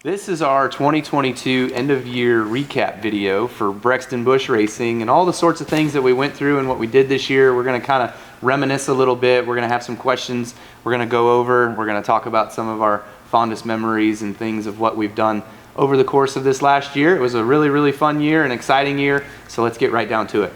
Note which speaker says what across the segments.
Speaker 1: This is our 2022 end of year recap video for Brexton Busch Racing and all the sorts of things that we went through and what we did this year. We're going to kind of reminisce a little bit. We're going to have some questions we're going to go over. We're going to talk about some of our fondest memories and things of what we've done over the course of this last year. It was a really, really fun year, an exciting year. So let's get right down to it.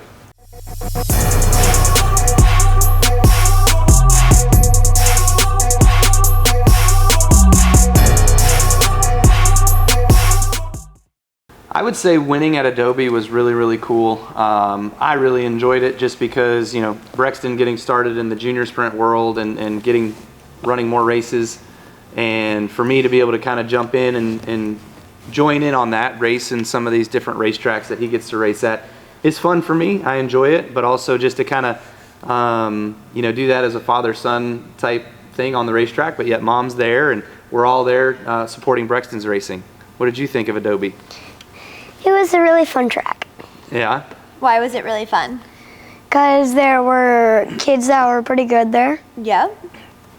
Speaker 1: I would say winning at Adobe was really, really cool. I really enjoyed it just because, you know, Brexton getting started in the junior sprint world and running more races. And for me to be able to kind of jump in and join in on that race in some of these different racetracks that he gets to race at is fun for me. I enjoy it, but also just to kind of, you know, do that as a father-son type thing on the racetrack, but yet mom's there and we're all there supporting Brexton's racing. What did you think of Adobe?
Speaker 2: It was a really fun track.
Speaker 1: Yeah?
Speaker 3: Why was it really fun?
Speaker 2: Because there were kids that were pretty good there.
Speaker 3: Yep.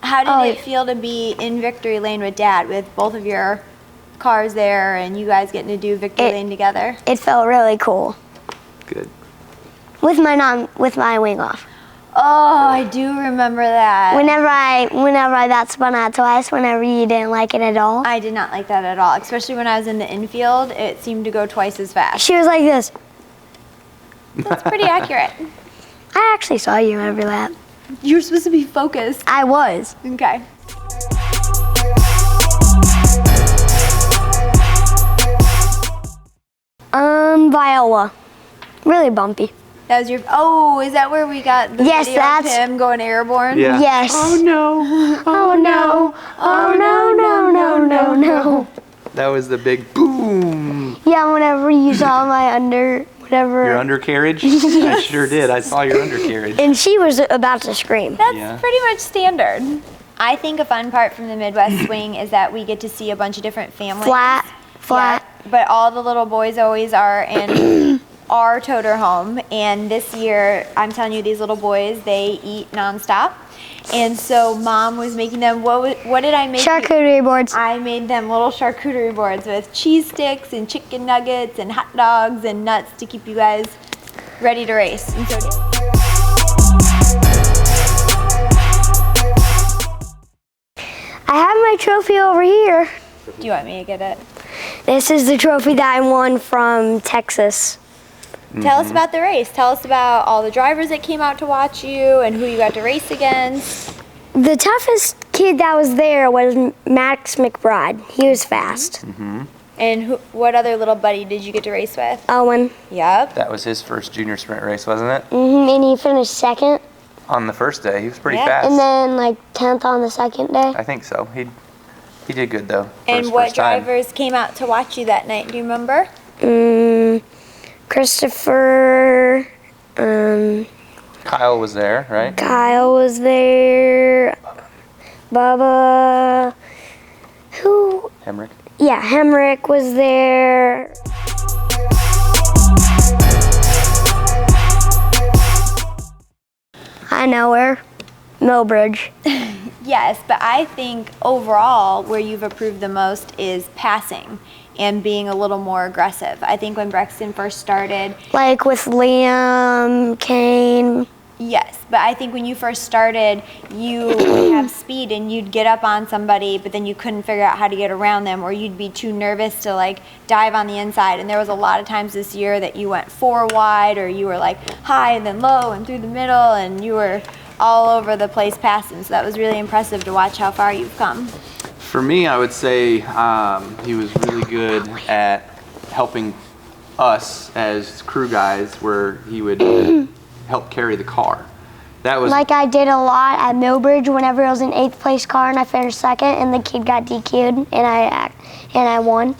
Speaker 3: How did it feel to be in victory lane with Dad, with both of your cars there and you guys getting to do victory lane together?
Speaker 2: It felt really cool.
Speaker 1: Good.
Speaker 2: With my wing off.
Speaker 3: Oh, I do remember that.
Speaker 2: Whenever I got spun out twice, whenever you didn't like it at all.
Speaker 3: I did not like that at all, especially when I was in the infield. It seemed to go twice as fast.
Speaker 2: She was like this.
Speaker 3: That's pretty accurate.
Speaker 2: I actually saw you every lap.
Speaker 3: You were supposed to be focused.
Speaker 2: I was.
Speaker 3: Okay.
Speaker 2: Viola. Really bumpy.
Speaker 3: That was your. Oh, is that where we got the video of him going airborne?
Speaker 1: Yeah.
Speaker 2: Yes.
Speaker 1: Oh no.
Speaker 2: Oh no. Oh no, no, no, no, no.
Speaker 1: That was the big boom.
Speaker 2: Yeah, whenever you saw my
Speaker 1: Your undercarriage? Yes. I sure did. I saw your undercarriage.
Speaker 2: And she was about to scream.
Speaker 3: That's pretty much standard. I think a fun part from the Midwest Swing is that we get to see a bunch of different families.
Speaker 2: Flat.
Speaker 3: Yeah, but all the little boys always are in our toter home, and this year, I'm telling you, these little boys, they eat nonstop. And so Mom was making them, what did I make?
Speaker 2: Charcuterie boards.
Speaker 3: I made them little charcuterie boards with cheese sticks and chicken nuggets and hot dogs and nuts to keep you guys ready to race. And so
Speaker 2: I have my trophy over here.
Speaker 3: do you want me to get it?
Speaker 2: This is the trophy that I won from Texas.
Speaker 3: Tell us about the race. Tell us about all the drivers that came out to watch you and who you got to race against.
Speaker 2: The toughest kid that was there was Max McBride. He was fast.
Speaker 3: And what other little buddy did you get to race with?
Speaker 2: Owen.
Speaker 3: Yep.
Speaker 1: That was his first junior sprint race, wasn't it?
Speaker 2: And he finished second.
Speaker 1: On the first day, he was pretty
Speaker 3: Yeah.
Speaker 1: fast.
Speaker 2: And then like 10th on the second day.
Speaker 1: I think so. He did good though. For
Speaker 3: And
Speaker 1: his
Speaker 3: what
Speaker 1: first time.
Speaker 3: drivers came out to watch you that night? Do you remember?
Speaker 2: Christopher.
Speaker 1: Kyle was there, right?
Speaker 2: Kyle was there. Bubba. Who?
Speaker 1: Hemrick.
Speaker 2: Yeah, Hemrick was there. I know her. Millbridge.
Speaker 3: Yes, but I think overall where you've improved the most is passing and being a little more aggressive. I think when Brexton first started,
Speaker 2: Like with Liam, Kane.
Speaker 3: yes, but I think when you first started, you would have speed and you'd get up on somebody, but then you couldn't figure out how to get around them, or you'd be too nervous to like dive on the inside. And there was a lot of times this year that you went 4 wide, or you were like high and then low and through the middle, and you were all over the place passing. So that was really impressive to watch how far you've come.
Speaker 1: For me, I would say he was really good at helping us as crew guys, where he would help carry the car. That was
Speaker 2: Like I did a lot at Millbridge whenever it was an 8th place car and I finished second and the kid got DQ'd and I won.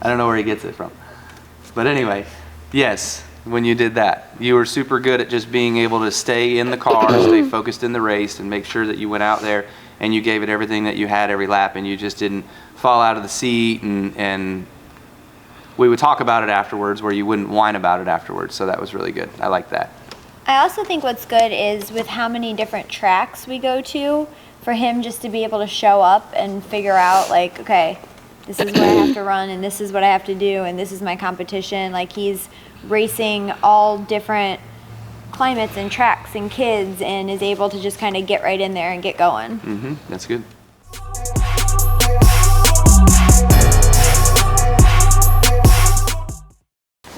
Speaker 1: I don't know where he gets it from. But anyway, yes, when you did that, you were super good at just being able to stay in the car, stay focused in the race, and make sure that you went out there and you gave it everything that you had every lap, and you just didn't fall out of the seat, and we would talk about it afterwards, where you wouldn't whine about it afterwards. So that was really good. I like that.
Speaker 3: I also think what's good is with how many different tracks we go to, for him just to be able to show up and figure out like, okay, this is what I have to run and this is what I have to do and this is my competition. Like he's racing all different climates and tracks and kids and is able to just kind of get right in there and get going.
Speaker 1: Mm-hmm. That's good.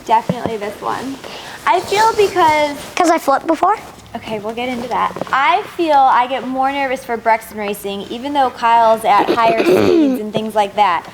Speaker 3: Definitely this one. I feel because
Speaker 2: I flipped before.
Speaker 3: okay, we'll get into that. I feel I get more nervous for Brexton racing, even though Kyle's at higher speeds and things like that.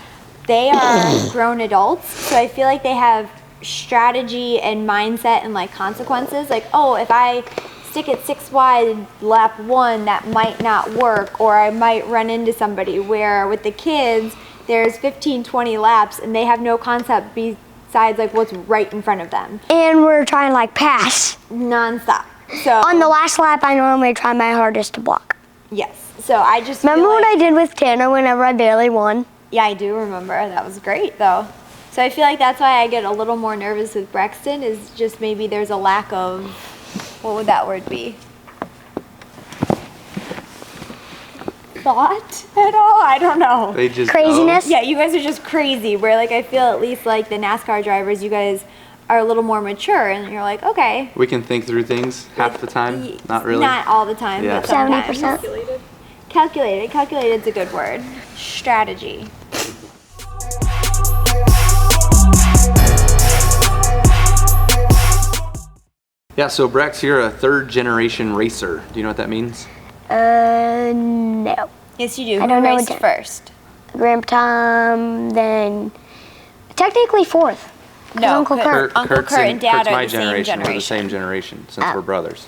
Speaker 3: They are grown adults, so I feel like they have strategy and mindset and like consequences. Like, oh, if I stick it 6 wide lap 1, that might not work, or I might run into somebody. Where with the kids, there's 15, 20 laps, and they have no concept besides like what's right in front of them.
Speaker 2: And we're trying to like pass.
Speaker 3: Nonstop. So
Speaker 2: On the last lap, I normally try my hardest to block.
Speaker 3: yes. So I just
Speaker 2: Remember
Speaker 3: feel
Speaker 2: what
Speaker 3: like,
Speaker 2: I did with Tanner whenever I barely won?
Speaker 3: yeah, I do remember. That was great though. So I feel like that's why I get a little more nervous with Brexton, is just maybe there's a lack of, what would that word be? Thought at all? I don't know.
Speaker 1: They just
Speaker 2: Craziness?
Speaker 3: Yeah, you guys are just crazy. Where like I feel at least like the NASCAR drivers, you guys are a little more mature, and you're like, okay.
Speaker 1: We can think through things half the time. Not really.
Speaker 3: Not all the time,
Speaker 1: Yeah.
Speaker 3: but sometimes.
Speaker 2: 70%.
Speaker 3: Calculated. Calculated's a good word. Strategy.
Speaker 1: Yeah, so Brex, you're a 3rd generation racer. Do you know what that means?
Speaker 2: No.
Speaker 3: Yes, you do.
Speaker 2: I don't
Speaker 3: Who
Speaker 2: know
Speaker 3: raced
Speaker 2: what
Speaker 3: first?
Speaker 2: Grandpa Tom, then technically 4th. 'cause
Speaker 3: No,
Speaker 2: Uncle Kurt.
Speaker 3: Uncle Kurt and Dad
Speaker 1: Kurt's
Speaker 3: are
Speaker 1: my
Speaker 3: the same
Speaker 1: generation. We're the
Speaker 3: generation.
Speaker 1: same generation since we're brothers.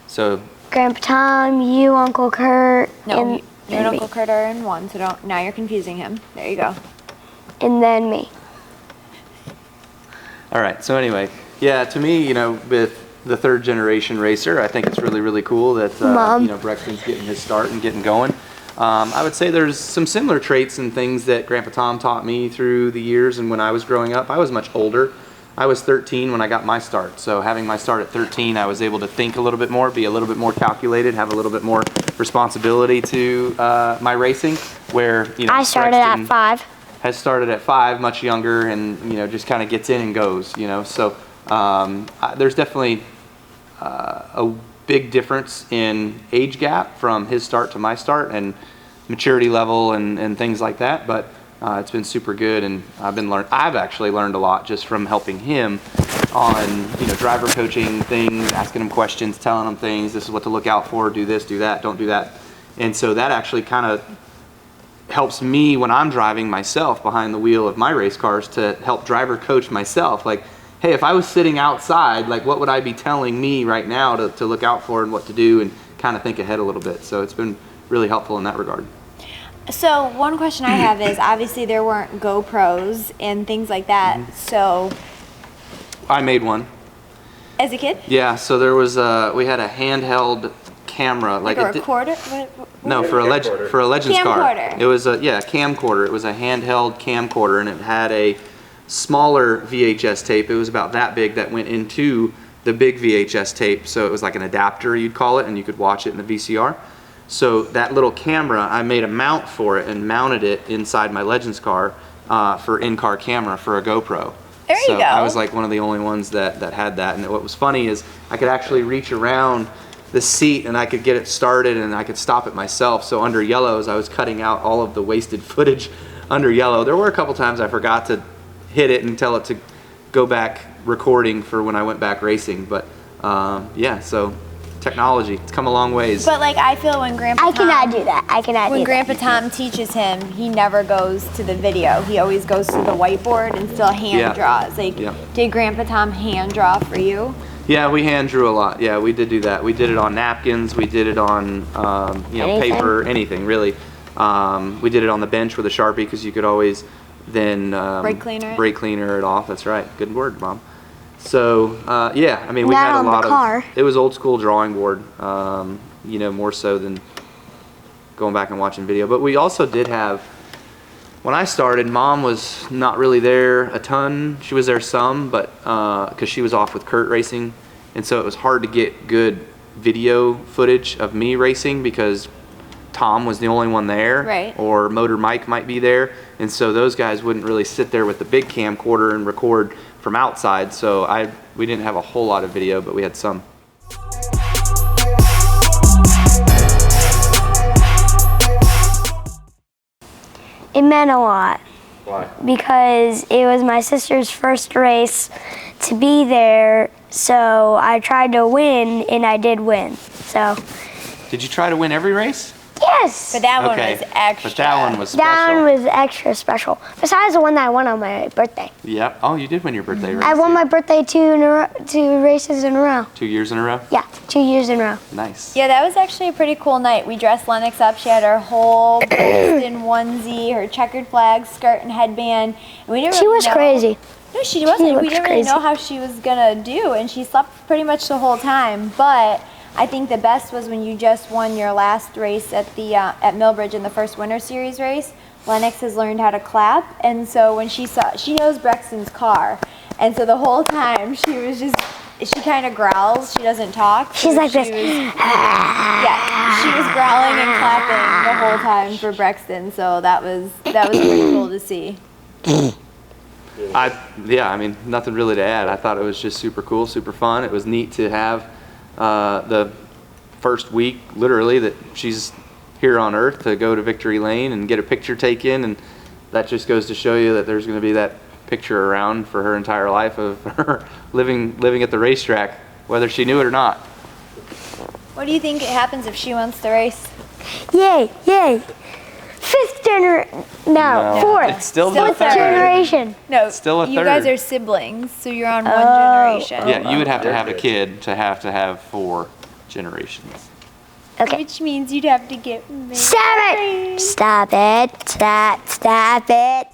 Speaker 1: So
Speaker 2: Grandpa Tom, you, Uncle Kurt,
Speaker 3: No,
Speaker 2: and,
Speaker 3: you and
Speaker 2: and
Speaker 3: Uncle
Speaker 2: me.
Speaker 3: Kurt are in one, so don't. Now you're confusing him. There you go.
Speaker 2: And then me.
Speaker 1: all right. So anyway, yeah, to me, with the 3rd generation racer, I think it's really, really cool that
Speaker 2: Mom.
Speaker 1: Brexton's getting his start and getting going. I would say there's some similar traits and things that Grandpa Tom taught me through the years. And when I was growing up, I was much older. I was 13 when I got my start. So having my start at 13, I was able to think a little bit more, be a little bit more calculated, have a little bit more responsibility to my racing. Where
Speaker 2: I started at
Speaker 1: Brexton
Speaker 2: 5.
Speaker 1: has started at 5, much younger, and just kind of gets in and goes. So there's definitely a big difference in age gap from his start to my start, and maturity level and things like that. But it's been super good, and I've actually learned a lot just from helping him on driver coaching things, asking him questions, telling him things. This is what to look out for. Do this, do that, don't do that. And so that actually kind of helps me when I'm driving myself behind the wheel of my race cars to help driver coach myself. Like, hey, if I was sitting outside, like what would I be telling me right now to look out for and what to do, and kind of think ahead a little bit. So it's been really helpful in that regard.
Speaker 3: So one question I have is, obviously there weren't GoPros and things like that. So
Speaker 1: I made one.
Speaker 3: as a kid,
Speaker 1: Yeah, so there was we had a handheld camera,
Speaker 3: like a
Speaker 1: it di-
Speaker 3: recorder.
Speaker 1: No, for a Legends car.
Speaker 3: Camcorder.
Speaker 1: It was a camcorder. It was a handheld camcorder, and it had a smaller VHS tape. It was about that big that went into the big VHS tape. So it was like an adapter, you'd call it, and you could watch it in the VCR. So that little camera, I made a mount for it and mounted it inside my Legends car for in-car camera for a GoPro.
Speaker 3: There you
Speaker 1: So
Speaker 3: go.
Speaker 1: I was like one of the only ones that had that. And what was funny is I could actually reach around the seat and I could get it started and I could stop it myself. So under yellows, I was cutting out all of the wasted footage under yellow. There were a couple times I forgot to hit it and tell it to go back recording for when I went back racing. But so technology, it's come a long ways.
Speaker 3: But like I feel when Grandpa
Speaker 2: I
Speaker 3: Tom,
Speaker 2: cannot do that. I cannot
Speaker 3: when
Speaker 2: do
Speaker 3: Grandpa Tom teaches him, he never goes to the video. He always goes to the whiteboard and still hand
Speaker 1: Yeah.
Speaker 3: draws. Like,
Speaker 1: Yeah.
Speaker 3: did Grandpa Tom hand draw for you?
Speaker 1: Yeah, we hand drew a lot. Yeah, we did do that. We did it on napkins. We did it on,
Speaker 2: Anything?
Speaker 1: paper, anything really. We did it on the bench with a Sharpie because you could always then
Speaker 3: Brake cleaner it?
Speaker 1: brake cleaner it off. That's right. Good word, Mom. So I mean, we
Speaker 2: Not
Speaker 1: had a
Speaker 2: on the
Speaker 1: lot
Speaker 2: car.
Speaker 1: of. It was old school drawing board. More so than going back and watching video. But we also did have. When I started, Mom was not really there a ton. She was there some, but because she was off with Kurt racing, and so it was hard to get good video footage of me racing because Tom was the only one there,
Speaker 3: Right.
Speaker 1: or Motor Mike might be there, and so those guys wouldn't really sit there with the big camcorder and record from outside. So we didn't have a whole lot of video, but we had some.
Speaker 2: It meant a lot
Speaker 1: Why?
Speaker 2: because it was my sister's first race to be there, so I tried to win, and I did win. So,
Speaker 1: Did you try to win every race?
Speaker 2: yes!
Speaker 3: But that one
Speaker 1: Okay,
Speaker 3: was extra.
Speaker 1: but that one was special.
Speaker 2: That one was extra special. Besides the one that I won on my birthday.
Speaker 1: Yep. Oh, you did win your birthday race.
Speaker 2: I won my birthday two races in a row.
Speaker 1: 2 years in a row.
Speaker 2: Yeah, 2 years in a row.
Speaker 1: Nice.
Speaker 3: Yeah, that was actually a pretty cool night. We dressed Lennox up. She had her whole Brexton onesie, her checkered flag, skirt, and headband. And we didn't
Speaker 2: She
Speaker 3: really
Speaker 2: was
Speaker 3: know-
Speaker 2: crazy.
Speaker 3: No, she wasn't. We
Speaker 2: looks
Speaker 3: didn't really
Speaker 2: crazy.
Speaker 3: know how she was gonna do, and she slept pretty much the whole time. But I think the best was when you just won your last race at the at Millbridge in the first Winter Series race. Lennox has learned how to clap, and so when she knows Brexton's car, and so the whole time she kind of growls. She doesn't talk.
Speaker 2: She's
Speaker 3: so
Speaker 2: like this.
Speaker 3: she was growling and clapping the whole time for Brexton. So that was pretty cool to see.
Speaker 1: I mean, nothing really to add. I thought it was just super cool, super fun. It was neat to have the first week, literally, that she's here on Earth to go to Victory Lane and get a picture taken, and that just goes to show you that there's going to be that picture around for her entire life of her living at the racetrack, whether she knew it or not.
Speaker 3: What do you think happens if she wants to race?
Speaker 2: Yay, yay. Fourth.
Speaker 1: It's still the
Speaker 3: Fourth
Speaker 1: third.
Speaker 2: generation.
Speaker 3: No,
Speaker 1: Still a
Speaker 3: you guys
Speaker 1: third.
Speaker 3: are siblings, so you're on one generation.
Speaker 1: Yeah, you would have to have a kid to have 4 generations.
Speaker 2: Okay.
Speaker 3: Which means you'd have to get married.
Speaker 2: Stop it! Stop it. Stop it.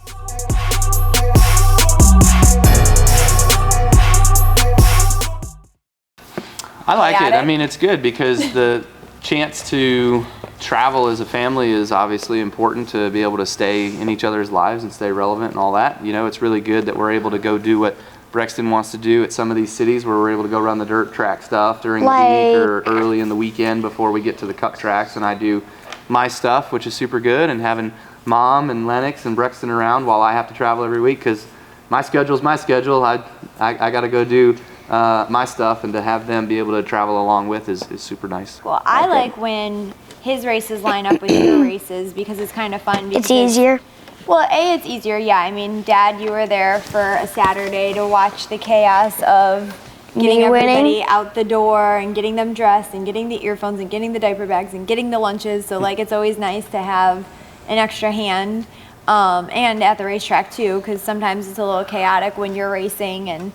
Speaker 1: I like
Speaker 3: Got
Speaker 1: it. I
Speaker 3: it?
Speaker 1: mean, it's good because the chance to travel as a family is obviously important to be able to stay in each other's lives and stay relevant and all that. You know, it's really good that we're able to go do what Brexton wants to do at some of these cities where we're able to go run the dirt track stuff during the week or early in the weekend before we get to the cup tracks, and I do my stuff, which is super good, and having Mom and Lennox and Brexton around while I have to travel every week because my schedule's my schedule. I got to go do my stuff, and to have them be able to travel along with is super nice.
Speaker 3: Well, I like when his races line up with your races because it's kind of fun.
Speaker 2: It's easier.
Speaker 3: Well, it's easier, yeah. I mean, Dad, you were there for a Saturday to watch the chaos of getting
Speaker 2: Me winning?
Speaker 3: everybody out the door and getting them dressed and getting the earphones and getting the diaper bags and getting the lunches. So, like, it's always nice to have an extra hand. And at the racetrack, too, because sometimes it's a little chaotic when you're racing and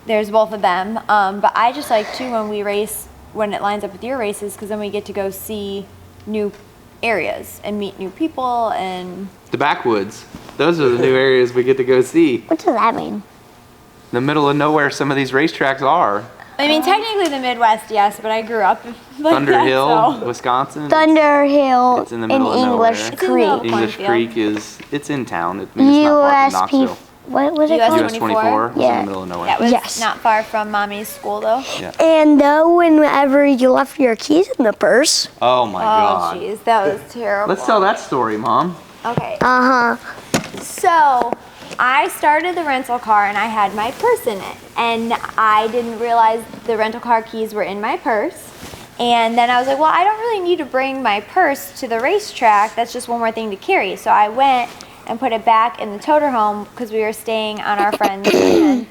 Speaker 3: there's both of them. But I just like, too, when we race, when it lines up with your races, because then we get to go see new areas and meet new people and...
Speaker 1: The backwoods, those are the new areas we get to go see.
Speaker 2: What does that mean?
Speaker 1: The middle of nowhere some of these racetracks are.
Speaker 3: I mean, technically the Midwest, yes, but I grew up like
Speaker 1: Thunder
Speaker 3: that,
Speaker 1: Hill,
Speaker 3: so.
Speaker 1: Wisconsin.
Speaker 2: Thunder Hill
Speaker 1: It's in the
Speaker 2: and
Speaker 1: middle of
Speaker 2: English
Speaker 1: nowhere.
Speaker 3: It's in the middle
Speaker 2: Creek.
Speaker 3: of
Speaker 1: English
Speaker 3: Cornfield.
Speaker 1: Creek it's in town. I mean, it's not far from
Speaker 2: USP.
Speaker 1: Knoxville.
Speaker 2: What was it
Speaker 3: US
Speaker 2: called?
Speaker 1: US 24 is in
Speaker 2: Yeah.
Speaker 1: the middle of nowhere.
Speaker 3: That was
Speaker 2: Yes.
Speaker 3: not far from Mommy's school, though.
Speaker 2: And whenever you left your keys in the purse.
Speaker 1: Oh my
Speaker 3: Oh,
Speaker 1: God.
Speaker 3: jeez, that was terrible.
Speaker 1: Let's tell that story, Mom.
Speaker 3: Okay,
Speaker 2: Uh-huh.
Speaker 3: so I started the rental car and I had my purse in it. And I didn't realize the rental car keys were in my purse. And then I was like, well, I don't really need to bring my purse to the racetrack. That's just one more thing to carry. So I went and put it back in the toter home because we were staying on our friend's van.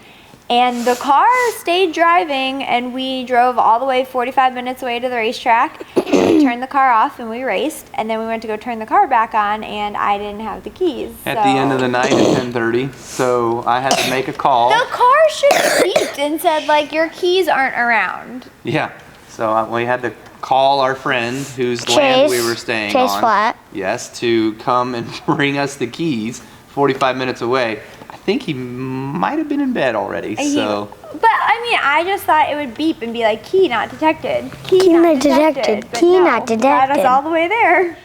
Speaker 3: And the car stayed driving, and we drove all the way 45 minutes away to the racetrack. And we turned the car off, and we raced. And then we went to go turn the car back on, and I didn't have the keys.
Speaker 1: At the end of the night at 10:30, so I had to make a call.
Speaker 3: The car should have beeped and said, like, your keys aren't around.
Speaker 1: Yeah, so we had to call our friend whose land we were staying
Speaker 2: Chase
Speaker 1: on.
Speaker 2: Flat.
Speaker 1: Yes, to come and bring us the keys 45 minutes away. I think he might have been in bed already, so.
Speaker 3: But, I mean, I just thought it would beep and be like, key not detected.
Speaker 2: Key not detected.
Speaker 3: But
Speaker 2: Key
Speaker 3: no,
Speaker 2: not
Speaker 3: got
Speaker 2: detected.
Speaker 3: us all the way there.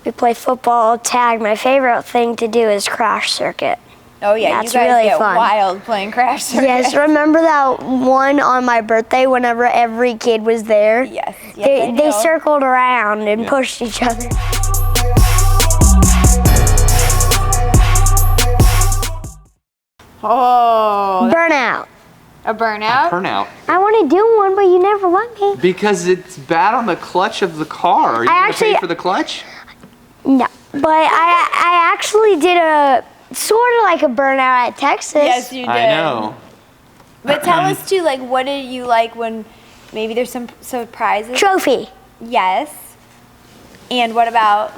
Speaker 2: We play football, tag. My favorite thing to do is crash circuit.
Speaker 3: Oh yeah,
Speaker 2: That's
Speaker 3: you guys
Speaker 2: really
Speaker 3: get
Speaker 2: fun.
Speaker 3: wild playing Crash Circuit.
Speaker 2: Yes, remember that one on my birthday whenever every kid was there?
Speaker 3: Yes, I
Speaker 2: They
Speaker 3: do.
Speaker 2: circled around and
Speaker 1: Yeah.
Speaker 2: pushed each other.
Speaker 3: Oh,
Speaker 2: Burnout.
Speaker 3: a burnout?
Speaker 1: Turnout.
Speaker 2: I want to do one, but you never let me.
Speaker 1: Because it's bad on the clutch of the car. Are you
Speaker 2: I
Speaker 1: going to pay
Speaker 2: actually-
Speaker 1: for the clutch?
Speaker 2: No, but I actually did a sort of like a burnout at Texas.
Speaker 3: Yes, you did.
Speaker 1: I know.
Speaker 3: But tell us too, like, what did you like when maybe there's some surprises?
Speaker 2: Trophy.
Speaker 3: Yes. And what about?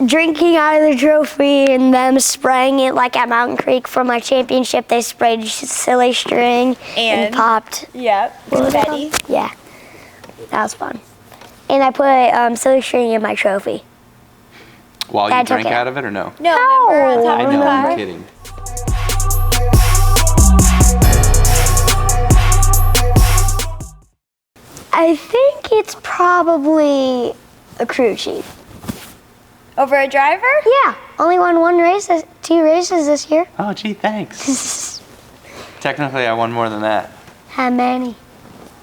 Speaker 2: Drinking out of the trophy and them spraying it like at Mountain Creek for my championship. They sprayed silly string and
Speaker 3: And?
Speaker 2: popped.
Speaker 3: Yep.
Speaker 2: What was it
Speaker 3: Confetti.
Speaker 2: called? Yeah, that was fun. And I put silly string in my trophy.
Speaker 1: While
Speaker 2: I
Speaker 1: you
Speaker 2: took
Speaker 1: drank
Speaker 2: it.
Speaker 1: out of it or no?
Speaker 3: No, remember on top
Speaker 1: I
Speaker 3: of
Speaker 1: know,
Speaker 3: the
Speaker 1: I'm
Speaker 3: car?
Speaker 1: kidding.
Speaker 2: I think it's probably a crew chief.
Speaker 3: Over a driver?
Speaker 2: Yeah, only won two races this year.
Speaker 1: Oh, gee, thanks. Technically, I won more than that.
Speaker 2: How many?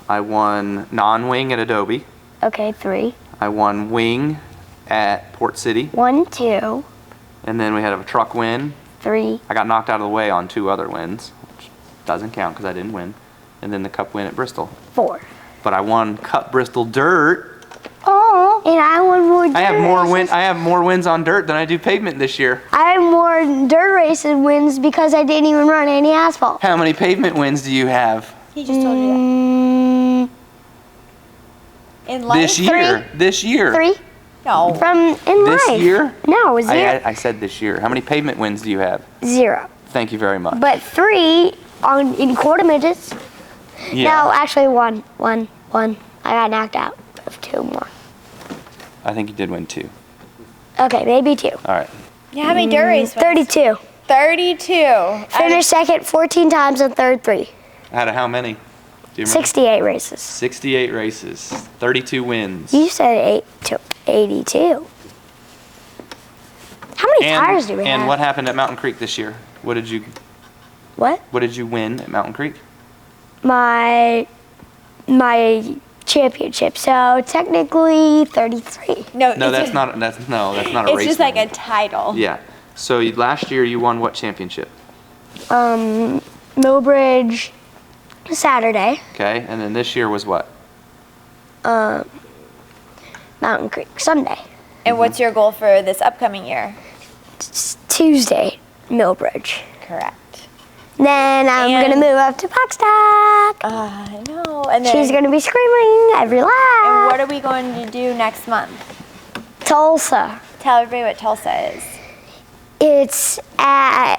Speaker 1: I won non-wing at Adobe.
Speaker 2: Okay, 3.
Speaker 1: I won wing at Port City.
Speaker 2: 1, 2,
Speaker 1: And then we had a truck win.
Speaker 2: 3.
Speaker 1: I got knocked out of the way on 2 other wins, which doesn't count because I didn't win. And then the Cup win at Bristol.
Speaker 2: 4.
Speaker 1: But I won Cup Bristol Dirt.
Speaker 2: Oh, and I won more dirt
Speaker 1: I
Speaker 2: races.
Speaker 1: have more wins on dirt than I do pavement this year.
Speaker 2: I have more dirt races wins because I didn't even run any asphalt.
Speaker 1: How many pavement wins do you have
Speaker 3: He just told you that.
Speaker 2: Mm,
Speaker 3: In life?
Speaker 1: this year? This year.
Speaker 2: 3
Speaker 3: No.
Speaker 2: from in
Speaker 1: This
Speaker 2: life.
Speaker 1: year?
Speaker 2: No, 0.
Speaker 1: I said this year. How many pavement wins do you have?
Speaker 2: 0.
Speaker 1: Thank you very much.
Speaker 2: But 3 in quarter midgets.
Speaker 1: Yeah.
Speaker 2: No, actually 1. I got knocked out of 2 more.
Speaker 1: I think you did win 2.
Speaker 2: Okay, maybe 2.
Speaker 1: All right.
Speaker 3: Yeah, how many dirt race wins?
Speaker 2: 32.
Speaker 3: 32.
Speaker 2: Finished second 14 times and third 3.
Speaker 1: Out of how many? Do you remember?
Speaker 2: 68 races.
Speaker 1: 68 races. 32 wins.
Speaker 2: You said 8 to 82. How many tires do we have?
Speaker 1: And what happened at Mountain Creek this year? What did you
Speaker 2: What?
Speaker 1: win at Mountain Creek?
Speaker 2: My championship. So technically 33.
Speaker 3: No,
Speaker 1: No,
Speaker 3: it's
Speaker 1: that's
Speaker 3: just-
Speaker 1: not a
Speaker 3: It's
Speaker 1: race
Speaker 3: just like
Speaker 1: win.
Speaker 3: a title.
Speaker 1: Yeah. So last year you won what championship?
Speaker 2: Millbridge Saturday.
Speaker 1: Okay. And then this year was what?
Speaker 2: Mountain Creek Sunday.
Speaker 3: And what's your goal for this upcoming year?
Speaker 2: Tuesday Millbridge.
Speaker 3: Correct.
Speaker 2: Then I'm
Speaker 3: And-
Speaker 2: gonna move up to Buckstock.
Speaker 3: I know. And then,
Speaker 2: She's gonna be screaming every lap.
Speaker 3: and what are we going to do next month?
Speaker 2: Tulsa.
Speaker 3: Tell everybody what Tulsa is.
Speaker 2: It's at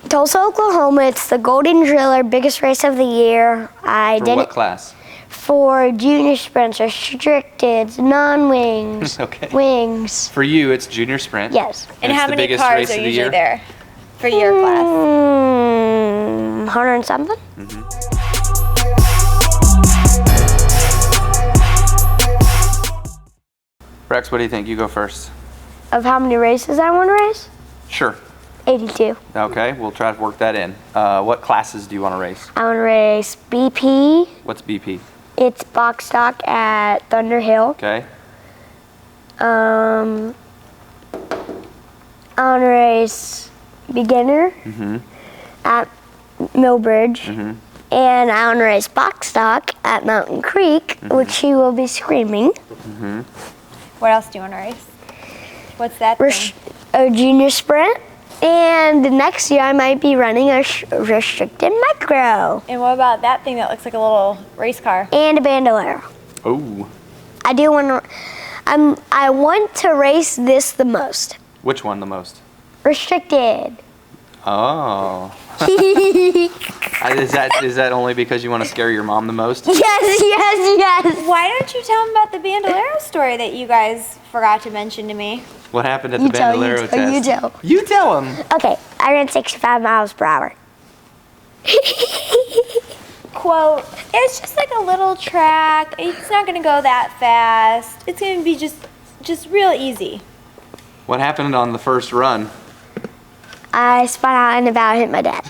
Speaker 2: Tulsa, Oklahoma. It's the Golden Driller, biggest race of the year. I
Speaker 1: For
Speaker 2: did
Speaker 1: what
Speaker 2: it
Speaker 1: class?
Speaker 2: for junior sprints, restricted, non-wings,
Speaker 1: Okay.
Speaker 2: wings.
Speaker 1: For you, it's junior sprint.
Speaker 2: Yes.
Speaker 3: And
Speaker 1: it's
Speaker 3: how
Speaker 1: the
Speaker 3: many
Speaker 1: biggest
Speaker 3: cars
Speaker 1: race
Speaker 3: are
Speaker 1: of the
Speaker 3: usually
Speaker 1: year?
Speaker 3: there for your class?
Speaker 2: 100 and something.
Speaker 1: Rex, what do you think? You go first.
Speaker 2: Of how many races I want to race?
Speaker 1: Sure.
Speaker 2: 82.
Speaker 1: Okay, we'll try to work that in. What classes do you want to race?
Speaker 2: I want to race BP.
Speaker 1: What's BP?
Speaker 2: It's box stock at Thunder Hill.
Speaker 1: Okay.
Speaker 2: I want to race beginner at Millbridge. And I want to race box stock at Mountain Creek, which she will be screaming.
Speaker 3: What else do you want to race? What's that thing?
Speaker 2: A junior sprint. And next year I might be running a restricted micro
Speaker 3: And what about that thing that looks like a little race car?
Speaker 2: and a bandolero.
Speaker 1: Oh.
Speaker 2: I do want to. I want to race this the most.
Speaker 1: Which one the most?
Speaker 2: Restricted.
Speaker 1: Oh.
Speaker 2: yes,
Speaker 1: Is that only because you want to scare your mom the most?
Speaker 2: yes.
Speaker 3: Why don't you tell them about the bandolero story that you guys forgot to mention to me?
Speaker 1: What happened at
Speaker 2: You
Speaker 1: the
Speaker 2: tell,
Speaker 1: Bandolero
Speaker 2: you tell,
Speaker 1: test?
Speaker 2: you tell.
Speaker 1: You tell him.
Speaker 2: Okay, I ran 65 miles per hour.
Speaker 3: Quote, it's just like a little track. It's not going to go that fast. It's going to be just real easy.
Speaker 1: What happened on the first run?
Speaker 2: I spun out and about hit my dad.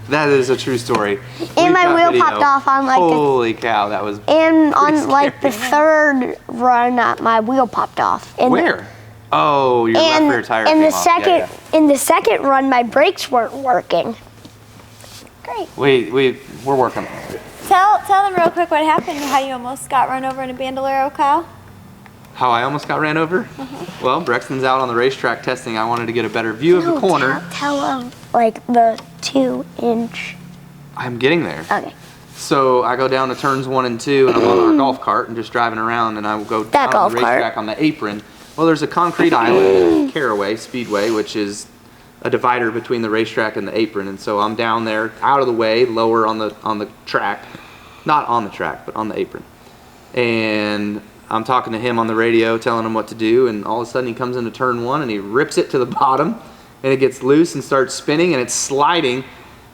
Speaker 1: That is a true story.
Speaker 2: And
Speaker 1: We've
Speaker 2: my
Speaker 1: got
Speaker 2: wheel
Speaker 1: video.
Speaker 2: popped off on like the,
Speaker 1: Holy cow, that was
Speaker 2: and
Speaker 1: pretty
Speaker 2: on like the
Speaker 1: scary.
Speaker 2: third run, my wheel popped off. And
Speaker 1: Where? Oh, your left rear tire
Speaker 2: and
Speaker 1: came
Speaker 2: the
Speaker 1: off.
Speaker 2: second
Speaker 1: Yeah, yeah.
Speaker 2: in the second run, my brakes weren't working.
Speaker 3: Great.
Speaker 1: We're working on it.
Speaker 3: Tell them real quick what happened. How you almost got run over in a Bandolero, Kyle.
Speaker 1: How I almost got ran over? Well, Brexton's out on the racetrack testing. I wanted to get a better view of the corner.
Speaker 2: Tell them like the 2-inch.
Speaker 1: I'm getting there.
Speaker 2: Okay.
Speaker 1: So I go down to turns 1 and 2, and I'm on our golf cart and just driving around, and I will go
Speaker 2: That
Speaker 1: down on the
Speaker 2: golf cart.
Speaker 1: racetrack on the apron. Well, there's a concrete island at Caraway Speedway, which is a divider between the racetrack and the apron, and so I'm down there, out of the way, lower on the track, not on the track, but on the apron, and I'm talking to him on the radio, telling him what to do, and all of a sudden he comes into turn 1 and he rips it to the bottom, and it gets loose and starts spinning, and it's sliding.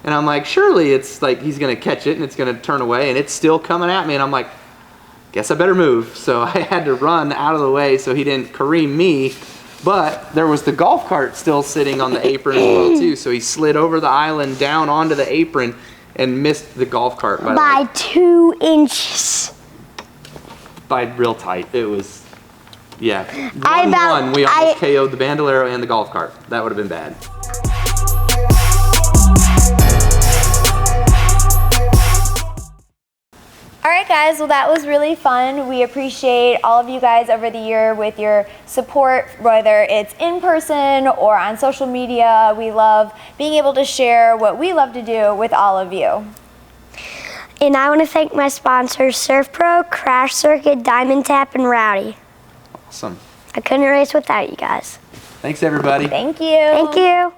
Speaker 1: And I'm like, surely it's like he's gonna catch it and it's gonna turn away, and it's still coming at me, and I'm like, guess I better move. So I had to run out of the way so he didn't careen me, but there was the golf cart still sitting on the apron as well too, so he slid over the island down onto the apron and missed the golf cart by
Speaker 2: By
Speaker 1: like,
Speaker 2: 2 inches.
Speaker 1: by real tight. It was, yeah.
Speaker 2: I
Speaker 1: 1-1, we almost
Speaker 2: I-
Speaker 1: KO'd the Bandolero and the golf cart. That would have been bad.
Speaker 3: All right, guys. Well, that was really fun. We appreciate all of you guys over the year with your support, whether it's in person or on social media. We love being able to share what we love to do with all of you.
Speaker 2: And I want to thank my sponsors, Surf Pro, Crash Circuit, Diamond Tap, and Rowdy.
Speaker 1: Awesome.
Speaker 2: I couldn't race without you guys.
Speaker 1: Thanks, everybody.
Speaker 3: Thank you.
Speaker 2: Thank you.